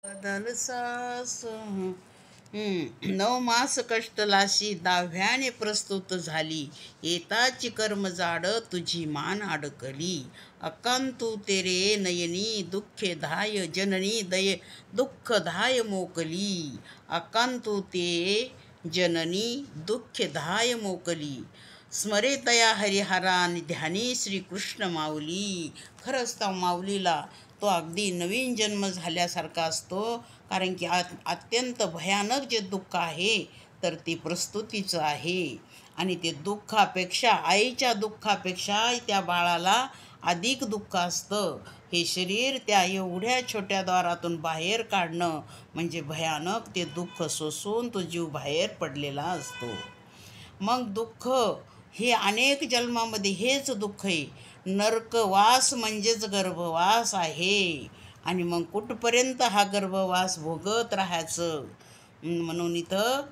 बदल सास 9 मास कष्टलाशी दाव्याने प्रस्तुत झाली. येताची कर्म जाड तुझी मान अडकली. अकांतू तेरे नयनी दुःखे धाय जननी दये दुःख धाय मोकली. अकांतू ते जननी दुःखे धाय मोकली. स्मरे तया हरिहरा ध्यानी श्रीकृष्ण माऊली. खरंच त्या माऊलीला तो अगदी नवीन जन्म झाल्यासारखा असतो. कारण की अत्यंत भयानक जे दुःख आहे तर ते प्रस्तुतीचं आहे. आणि ते दुःखापेक्षा, आईच्या दुःखापेक्षा त्या बाळाला अधिक दुःख असतं. हे शरीर त्या एवढ्या छोट्या द्वारातून बाहेर काढणं म्हणजे भयानक ते दुःख सोसून तो जीव बाहेर पडलेला असतो. मग दुःख हे अनेक जन्मामध्ये हेच दुःख आहे. नरकवास म्हणजेच गर्भवास आहे. आणि मग कुठपर्यंत हा गर्भवास भोगत राहायचं. म्हणून इथं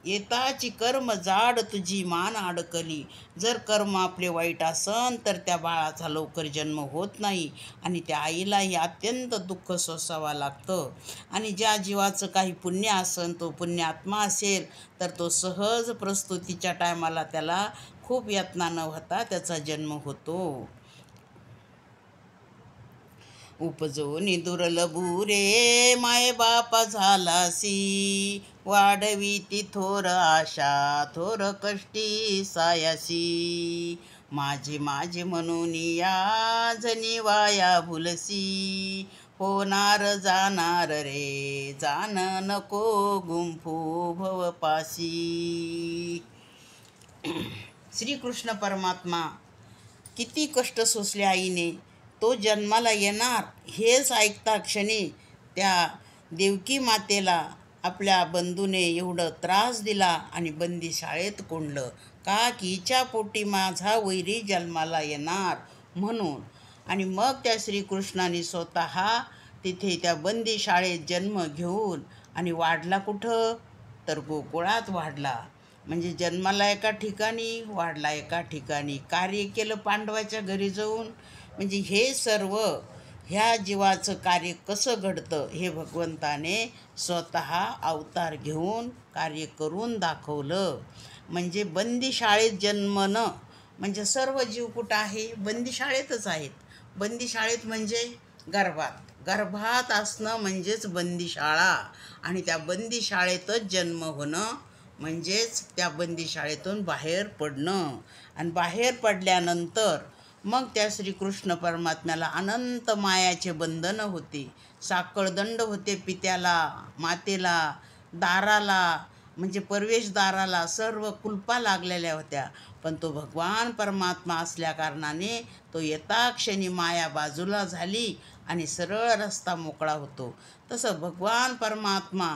येताची कर्म जाड तुझी मान अडकली. जर कर्म आपले वाईट असन तर त्या बाळाचा लवकर जन्म होत नाही आणि त्या आईलाही अत्यंत दुःख सोसावं लागतं. आणि ज्या जीवाचं काही पुण्य असन, तो पुण्यात्मा असेल तर तो सहज प्रस्तुतीच्या टायमाला त्याला खूप यातना न होता त्याचा जन्म होतो. उपजोनी दुर्लभू रे माय बापा झालासी. वाढवी ती थोर आशा थोर कष्टी सायासी. माझे माझे म्हणून या जनी वाया भुलसी. होणार जाणार रे जाण नको गुंफू भवपासी. श्रीकृष्ण परमात्मा किती कष्ट सोसले आईने. तो जन्माला येणार हेच ऐकता क्षणी त्या देवकी मातेला आपल्या बंधूने एवढं त्रास दिला आणि बंदी शाळेत कोंडलं. का की हिच्या पोटी माझा वैरी जन्माला येणार म्हणून. आणि मग त्या श्रीकृष्णाने स्वतः तिथे त्या बंदी शाळेत जन्म घेऊन आणि वाढला कुठं तर गोकुळात वाढला. म्हणजे जन्माला एका ठिकाणी, वाढला एका ठिकाणी. कार्य केलं पांडवाच्या घरी जाऊन. म्हणजे हे सर्व ह्या जीवाचं कार्य कसं घडतं हे भगवंताने स्वतः अवतार घेऊन कार्य करून दाखवलं. म्हणजे बंदीशाळेत जन्मणं म्हणजे सर्व जीव कुठं आहे? बंदीशाळेतच आहेत. बंदीशाळेत म्हणजे गर्भात असणं म्हणजेच बंदीशाळा. आणि त्या बंदीशाळेतच जन्म होणं म्हणजेच त्या बंदीशाळेतून बाहेर पडणं. आणि बाहेर पडल्यानंतर मग त्या श्रीकृष्ण परमात्म्याला अनंत मायाचे बंधन होते. साखळदंड होते पित्याला, मातेला, दाराला म्हणजे प्रवेशद्वाराला सर्व कुलपा लागलेल्या होत्या. पण तो भगवान परमात्मा असल्या कारणाने तो यथाक्षणी माया बाजूला झाली आणि सरळ रस्ता मोकळा होतो. तसं भगवान परमात्मा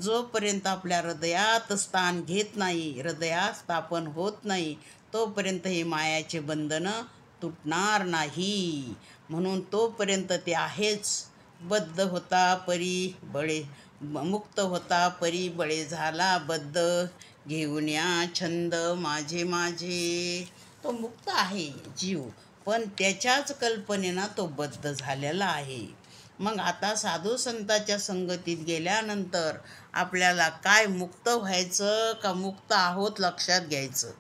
जोपर्यंत आपल्या हृदयात स्थान घेत नाही, हृदयात स्थापन होत नाही, तोपर्यंत हे मायाचे बंधनं तुटणार नाही. म्हणून तोपर्यंत ते आहेच. बद्ध होता परी बळे मुक्त होता परी बळे झाला बद्ध. घेऊन या छंद माझे माझे. तो मुक्त आहे जीव, पण त्याच्याच कल्पनेनं तो बद्ध झालेला आहे. मग आता साधू संतांच्या संगतीत गेल्यानंतर आपल्याला काय मुक्त व्हायचं का मुक्त आहोत लक्षात घ्यायचं.